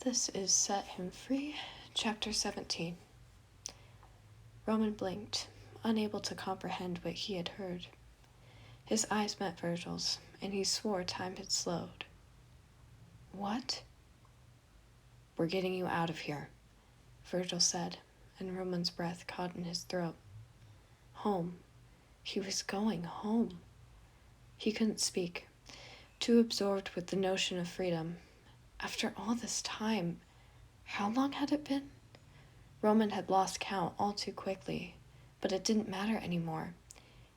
This is Set Him Free, Chapter 17. Roman blinked, unable to comprehend what he had heard. His eyes met Virgil's, and he swore time had slowed. What? We're getting you out of here, Virgil said, and Roman's breath caught in his throat. Home. He was going home. He couldn't speak, too absorbed with the notion of freedom. After all this time, how long had it been? Roman had lost count all too quickly, but it didn't matter anymore.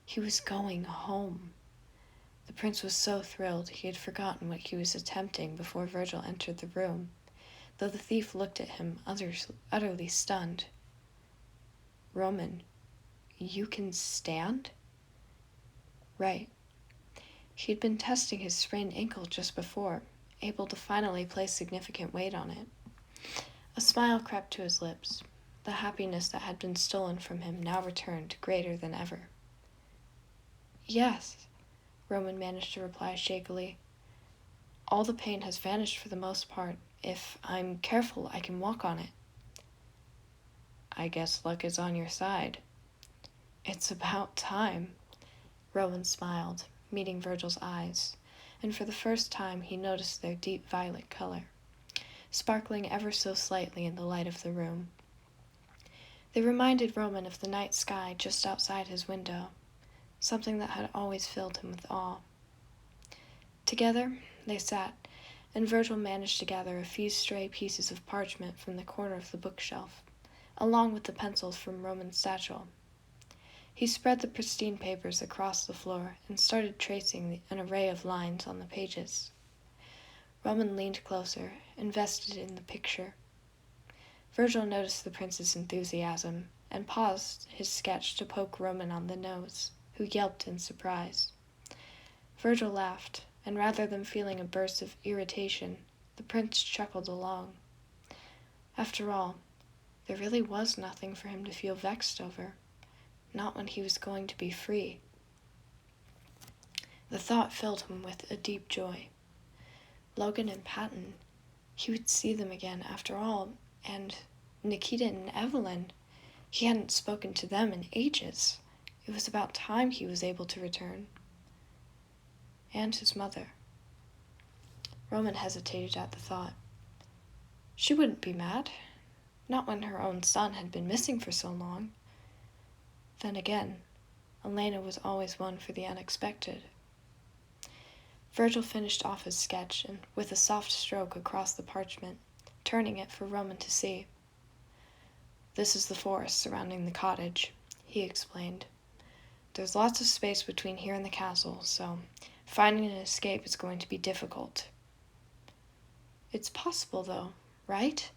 He was going home. The prince was so thrilled he had forgotten what he was attempting before Virgil entered the room, though the thief looked at him utterly stunned. Roman, you can stand? Right. He'd been testing his sprained ankle just before, able to finally place significant weight on it. A smile crept to his lips. The happiness that had been stolen from him now returned, greater than ever. Yes, Roman managed to reply shakily. All the pain has vanished for the most part. If I'm careful, I can walk on it. I guess luck is on your side. It's about time. Roman smiled, meeting Virgil's eyes, and for the first time he noticed their deep violet color, sparkling ever so slightly in the light of the room. They reminded Roman of the night sky just outside his window, something that had always filled him with awe. Together, they sat, and Virgil managed to gather a few stray pieces of parchment from the corner of the bookshelf, along with the pencils from Roman's satchel. He spread the pristine papers across the floor and started tracing an array of lines on the pages. Roman leaned closer, invested in the picture. Virgil noticed the prince's enthusiasm and paused his sketch to poke Roman on the nose, who yelped in surprise. Virgil laughed, and rather than feeling a burst of irritation, the prince chuckled along. After all, there really was nothing for him to feel vexed over. Not when he was going to be free. The thought filled him with a deep joy. Logan and Patton, he would see them again after all, and Nikita and Evelyn, he hadn't spoken to them in ages. It was about time he was able to return. And his mother. Roman hesitated at the thought. She wouldn't be mad, not when her own son had been missing for so long. Then again, Elena was always one for the unexpected. Virgil finished off his sketch, and with a soft stroke across the parchment, turning it for Roman to see. This is the forest surrounding the cottage, he explained. There's lots of space between here and the castle, so finding an escape is going to be difficult. It's possible, though, right?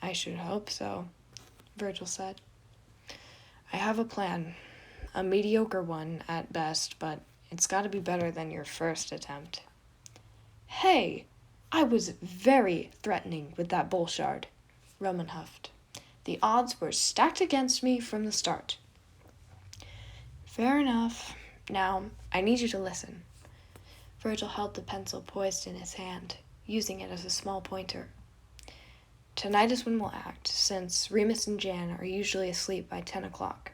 I should hope so, Virgil said. I have a plan. A mediocre one at best, but it's got to be better than your first attempt. Hey, I was very threatening with that bullshard, Roman huffed. The odds were stacked against me from the start. Fair enough. Now, I need you to listen. Virgil held the pencil poised in his hand, using it as a small pointer. Tonight is when we'll act, since Remus and Jan are usually asleep by 10 o'clock.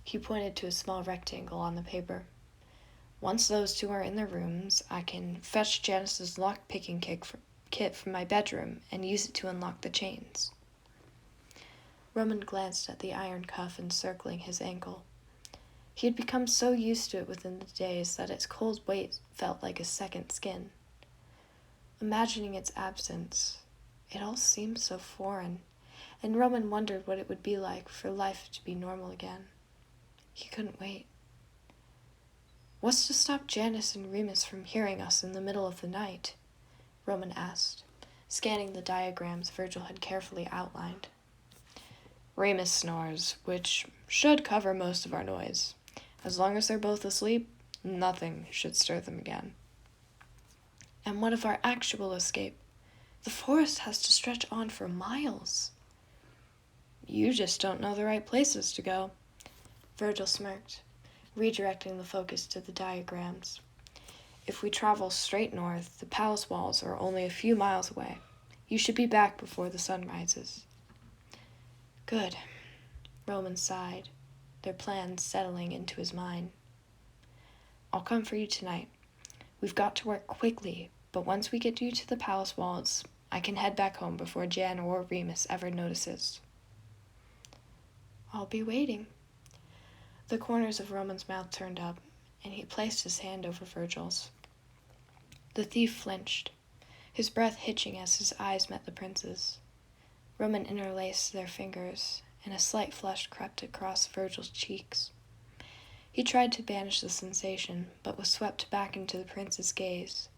He pointed to a small rectangle on the paper. Once those two are in their rooms, I can fetch Janice's lock-picking kit from my bedroom and use it to unlock the chains. Roman glanced at the iron cuff encircling his ankle. He had become so used to it within the days that its cold weight felt like a second skin. Imagining its absence, it all seemed so foreign, and Roman wondered what it would be like for life to be normal again. He couldn't wait. What's to stop Janice and Remus from hearing us in the middle of the night? Roman asked, scanning the diagrams Virgil had carefully outlined. Remus snores, which should cover most of our noise. As long as they're both asleep, nothing should stir them again. And what of our actual escape? The forest has to stretch on for miles. You just don't know the right places to go. Virgil smirked, redirecting the focus to the diagrams. If we travel straight north, the palace walls are only a few miles away. You should be back before the sun rises." "Good," Roman sighed, their plans settling into his mind. "I'll come for you tonight. We've got to work quickly, but once we get you to the palace walls, I can head back home before Jan or Remus ever notices." "I'll be waiting." The corners of Roman's mouth turned up, and he placed his hand over Virgil's. The thief flinched, his breath hitching as his eyes met the prince's. Roman interlaced their fingers, and a slight flush crept across Virgil's cheeks. He tried to banish the sensation, but was swept back into the prince's gaze,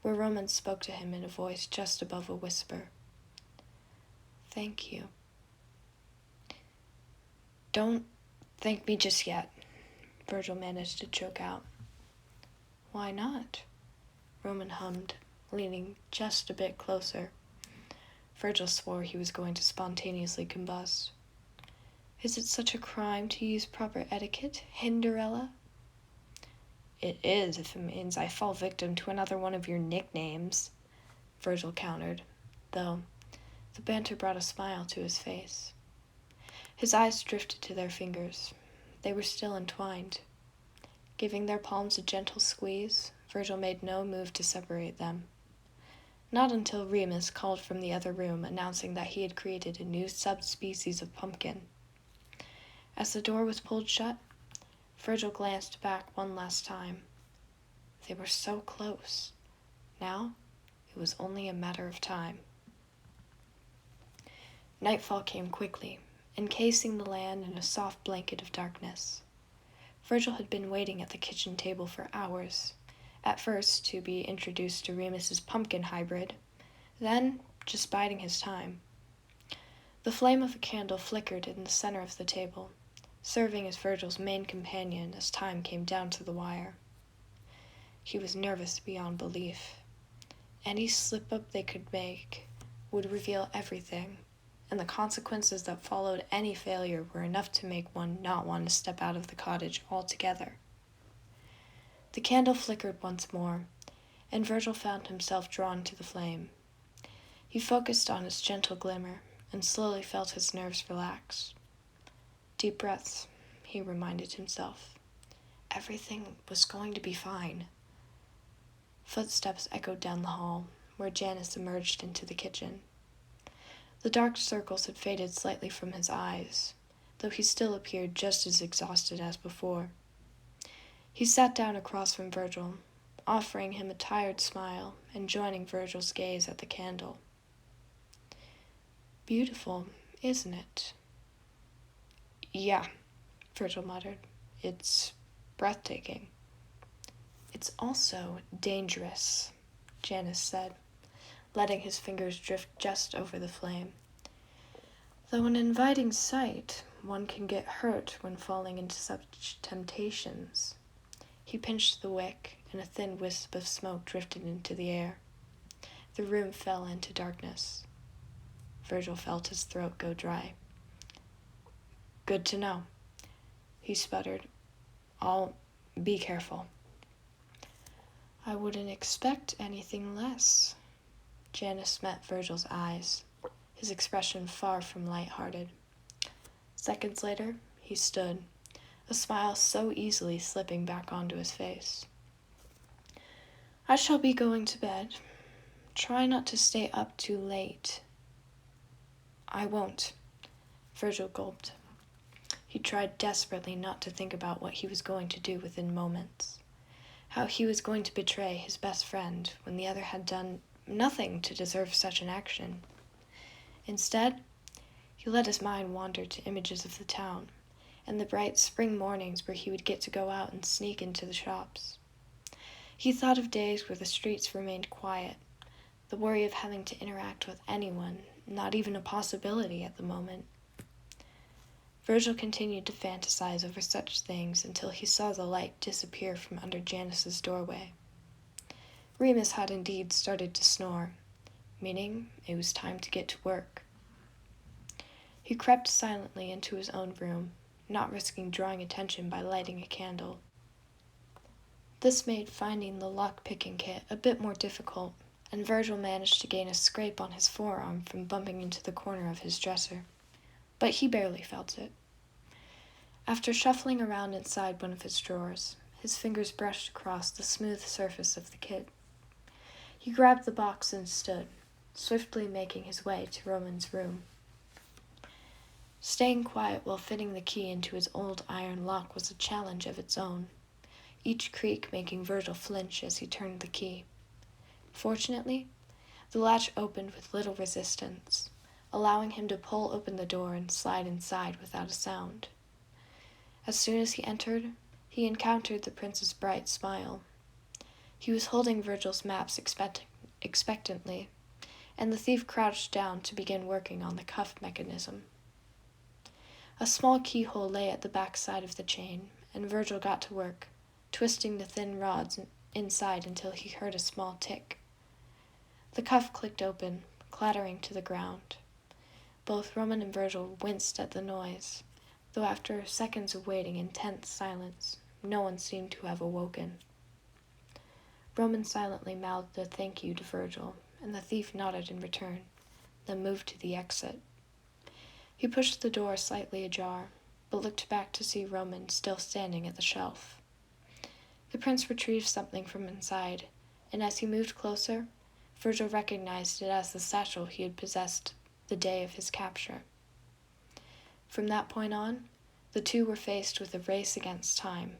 where Roman spoke to him in a voice just above a whisper. "Thank you." "Don't thank me just yet," Virgil managed to choke out. "Why not?" Roman hummed, leaning just a bit closer. Virgil swore he was going to spontaneously combust. "Is it such a crime to use proper etiquette, Hinderella?" "It is if it means I fall victim to another one of your nicknames," Virgil countered, though the banter brought a smile to his face. His eyes drifted to their fingers. They were still entwined. Giving their palms a gentle squeeze, Virgil made no move to separate them. Not until Remus called from the other room announcing that he had created a new subspecies of pumpkin. As the door was pulled shut, Virgil glanced back one last time. They were so close. Now, it was only a matter of time. Nightfall came quickly, encasing the land in a soft blanket of darkness. Virgil had been waiting at the kitchen table for hours, at first to be introduced to Remus's pumpkin hybrid, then just biding his time. The flame of a candle flickered in the center of the table, serving as Virgil's main companion as time came down to the wire. He was nervous beyond belief. Any slip-up they could make would reveal everything, and the consequences that followed any failure were enough to make one not want to step out of the cottage altogether. The candle flickered once more, and Virgil found himself drawn to the flame. He focused on its gentle glimmer and slowly felt his nerves relax. Deep breaths, he reminded himself. Everything was going to be fine. Footsteps echoed down the hall, where Janice emerged into the kitchen. The dark circles had faded slightly from his eyes, though he still appeared just as exhausted as before. He sat down across from Virgil, offering him a tired smile and joining Virgil's gaze at the candle. "Beautiful, isn't it?" "Yeah," Virgil muttered. "It's breathtaking." "It's also dangerous," Janice said, letting his fingers drift just over the flame. "Though an inviting sight, one can get hurt when falling into such temptations." He pinched the wick, and a thin wisp of smoke drifted into the air. The room fell into darkness. Virgil felt his throat go dry. "Good to know," he sputtered. "I'll be careful." "I wouldn't expect anything less." Janice met Virgil's eyes, his expression far from light-hearted. Seconds later, he stood, a smile so easily slipping back onto his face. "I shall be going to bed. Try not to stay up too late." "I won't," Virgil gulped. He tried desperately not to think about what he was going to do within moments, how he was going to betray his best friend when the other had done nothing to deserve such an action. Instead, he let his mind wander to images of the town and the bright spring mornings where he would get to go out and sneak into the shops. He thought of days where the streets remained quiet, the worry of having to interact with anyone, not even a possibility at the moment. Virgil continued to fantasize over such things until he saw the light disappear from under Janice's doorway. Remus had indeed started to snore, meaning it was time to get to work. He crept silently into his own room, not risking drawing attention by lighting a candle. This made finding the lock-picking kit a bit more difficult, and Virgil managed to gain a scrape on his forearm from bumping into the corner of his dresser. But he barely felt it. After shuffling around inside one of his drawers, his fingers brushed across the smooth surface of the kit. He grabbed the box and stood, swiftly making his way to Roman's room. Staying quiet while fitting the key into his old iron lock was a challenge of its own, each creak making Virgil flinch as he turned the key. Fortunately, the latch opened with little resistance, allowing him to pull open the door and slide inside without a sound. As soon as he entered, he encountered the prince's bright smile. He was holding Virgil's maps expectantly, and the thief crouched down to begin working on the cuff mechanism. A small keyhole lay at the back side of the chain, and Virgil got to work, twisting the thin rods inside until he heard a small tick. The cuff clicked open, clattering to the ground. Both Roman and Virgil winced at the noise, though after seconds of waiting in tense silence, no one seemed to have awoken. Roman silently mouthed a thank you to Virgil, and the thief nodded in return, then moved to the exit. He pushed the door slightly ajar, but looked back to see Roman still standing at the shelf. The prince retrieved something from inside, and as he moved closer, Virgil recognized it as the satchel he had possessed the day of his capture. From that point on, the two were faced with a race against time.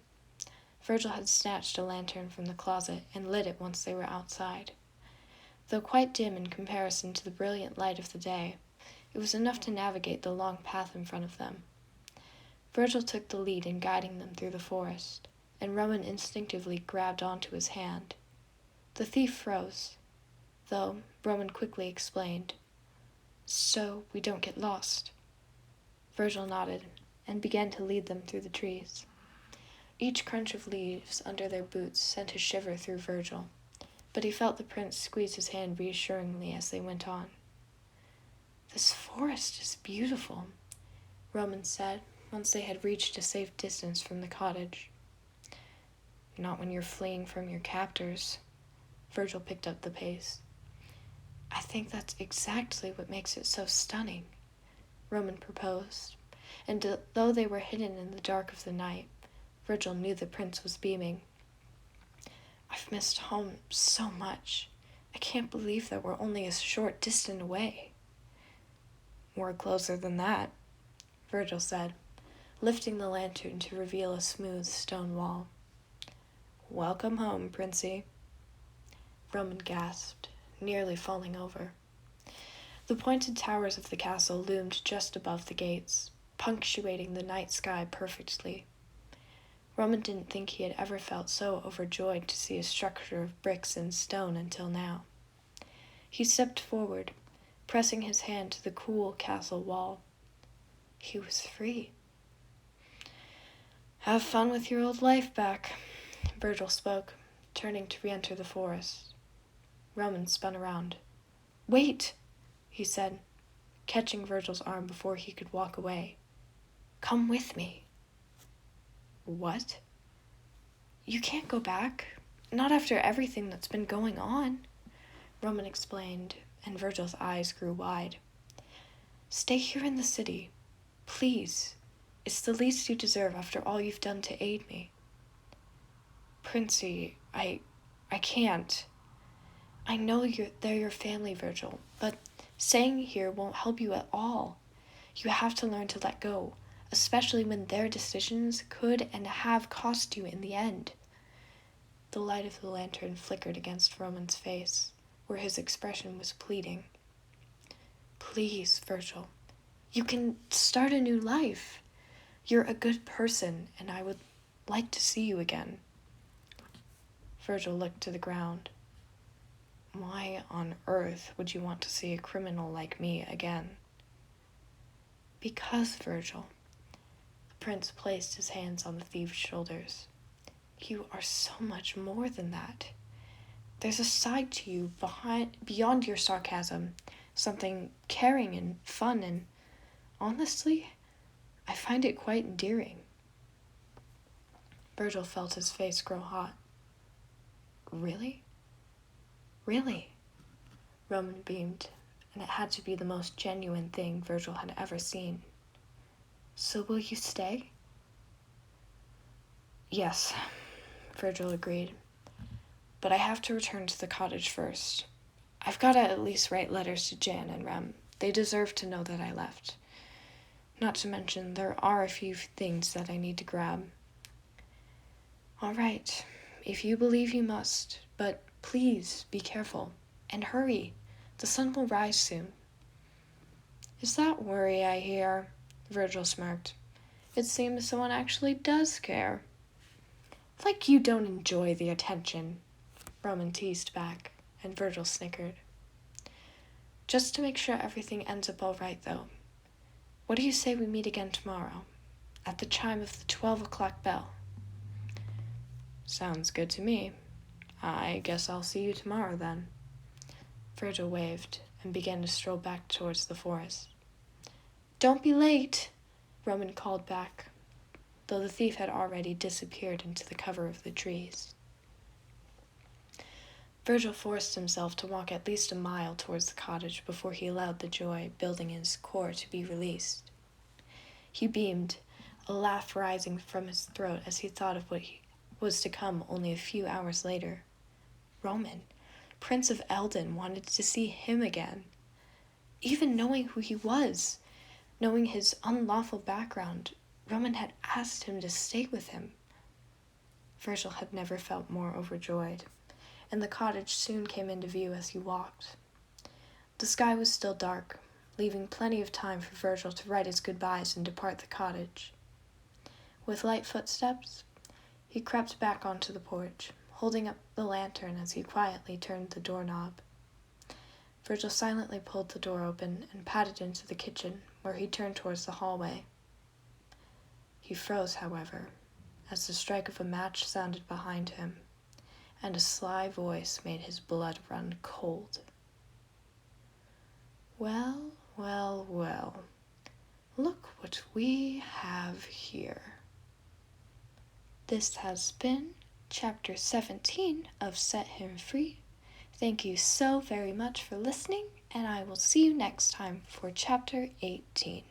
Virgil had snatched a lantern from the closet and lit it once they were outside. Though quite dim in comparison to the brilliant light of the day, it was enough to navigate the long path in front of them. Virgil took the lead in guiding them through the forest, and Roman instinctively grabbed onto his hand. The thief froze, though Roman quickly explained, "So we don't get lost." Virgil nodded and began to lead them through the trees. Each crunch of leaves under their boots sent a shiver through Virgil, but he felt the prince squeeze his hand reassuringly as they went on. "This forest is beautiful," Roman said, once they had reached a safe distance from the cottage. "Not when you're fleeing from your captors." Virgil picked up the pace. "I think that's exactly what makes it so stunning," Roman proposed, and though they were hidden in the dark of the night, Virgil knew the prince was beaming. "I've missed home so much. I can't believe that we're only a short distance away." "We're closer than that," Virgil said, lifting the lantern to reveal a smooth stone wall. "Welcome home, Princey." Roman gasped, nearly falling over. The pointed towers of the castle loomed just above the gates, punctuating the night sky perfectly. Roman didn't think he had ever felt so overjoyed to see a structure of bricks and stone until now. He stepped forward, pressing his hand to the cool castle wall. He was free. "Have fun with your old life back," Virgil spoke, turning to re-enter the forest. Roman spun around. "Wait," he said, catching Virgil's arm before he could walk away. "Come with me." "What?" "You can't go back. Not after everything that's been going on," Roman explained, and Virgil's eyes grew wide. "Stay here in the city. Please. It's the least you deserve after all you've done to aid me." "Princey, I can't." "I know they're your family, Virgil, but staying here won't help you at all. You have to learn to let go, especially when their decisions could and have cost you in the end." The light of the lantern flickered against Roman's face, where his expression was pleading. "Please, Virgil, you can start a new life. You're a good person, and I would like to see you again." Virgil looked to the ground. "Why on earth would you want to see a criminal like me again?" "Because, Virgil," the prince placed his hands on the thief's shoulders, "you are so much more than that. There's a side to you beyond your sarcasm, something caring and fun, and honestly, I find it quite endearing." Virgil felt his face grow hot. "Really? Really?" Roman beamed, and it had to be the most genuine thing Virgil had ever seen. So will you stay? Yes, Virgil agreed. But I have to return to the cottage first. I've got to at least write letters to Jan and Rem. They deserve to know that I left. Not to mention, there are a few things that I need to grab. All right, if you believe you must, but please be careful. And hurry. The sun will rise soon. Is that worry I hear? Virgil smirked. It seems someone actually does care. Like you don't enjoy the attention, Roman teased back, and Virgil snickered. Just to make sure everything ends up all right, though. What do you say we meet again tomorrow, at the chime of the 12 o'clock bell? Sounds good to me. I guess I'll see you tomorrow, then. Virgil waved and began to stroll back towards the forest. Don't be late, Roman called back, though the thief had already disappeared into the cover of the trees. Virgil forced himself to walk at least a mile towards the cottage before he allowed the joy building in his core to be released. He beamed, a laugh rising from his throat as he thought of what was to come only a few hours later. Roman, Prince of Eldon, wanted to see him again. Even knowing who he was, knowing his unlawful background, Roman had asked him to stay with him. Virgil had never felt more overjoyed, and the cottage soon came into view as he walked. The sky was still dark, leaving plenty of time for Virgil to write his goodbyes and depart the cottage. With light footsteps, he crept back onto the porch, holding up the lantern as he quietly turned the doorknob. Virgil silently pulled the door open and padded into the kitchen, where he turned towards the hallway. He froze, however, as the strike of a match sounded behind him, and a sly voice made his blood run cold. Well, well, well, look what we have here. This has been Chapter 17 of Set Him Free. Thank you so very much for listening, and I will see you next time for Chapter 18.